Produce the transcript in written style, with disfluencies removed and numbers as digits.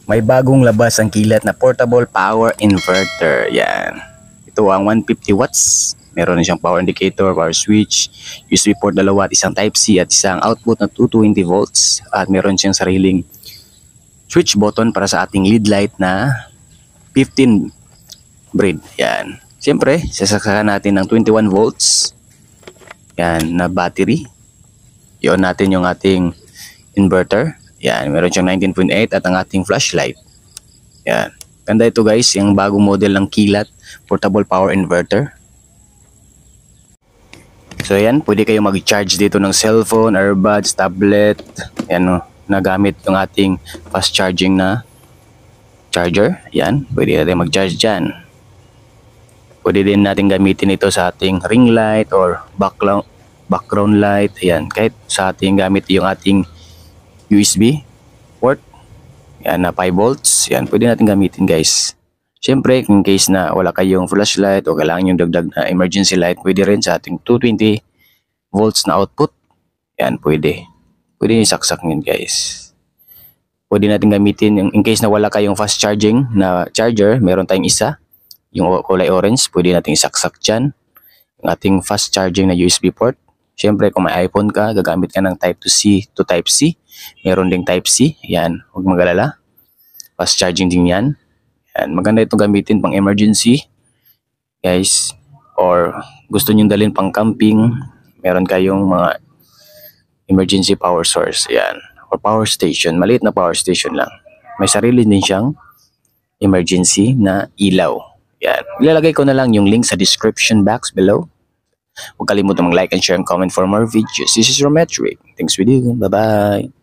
May bagong labas ang kilat na portable power inverter. Yan. Ito ang 150 watts. Meron na siyang power indicator, power switch, USB port dalawa at isang Type-C at isang output na 220 volts. At meron siyang sariling switch button para sa ating lead light na 15 braid. Yan. Siyempre, sasaksakan natin ng 21 volts. Yan, na battery. I-on natin yung ating inverter. Yan, meron siyang 19.8 at ang ating flashlight. Yan. Ganda ito guys, yung bagong model ng kilat portable power inverter. So yan, pwede kayo mag-charge dito ng cellphone, earbuds, tablet. Yan, na gamit yung ating fast charging na charger. Yan, pwede natin mag-charge dyan. Pwede din natin gamitin ito sa ating ring light or background light. Yan, kahit sa ating gamit yung ating USB port. Yan na 5 volts. Yan, pwede natin gamitin guys. Siyempre, in case na wala kayong flashlight o kailangan yung dagdag na emergency light, pwede rin sa ating 220 volts na output. Yan, pwede. Pwede yung saksak yun guys. Pwede natin gamitin, in case na wala kayong fast charging na charger, meron tayong isa. Yung kulay orange, pwede natin isaksak dyan. Yung ating fast charging na USB port. Siyempre, kung may iPhone ka, gagamit ka ng Type-C to Type-C. Meron ding Type-C. Yan, huwag mag-alala. Fast charging din yan. Yan, maganda itong gamitin pang emergency. Guys, or gusto nyo dalhin pang camping, meron kayong mga emergency power source. Yan, or power station. Maliit na power station lang. May sarili din siyang emergency na ilaw. Yan, ilalagay ko na lang yung link sa description box below. Huwag kalimutan mag-like and share and comment for more videos. This is Rometric. Thanks for you. Bye-bye.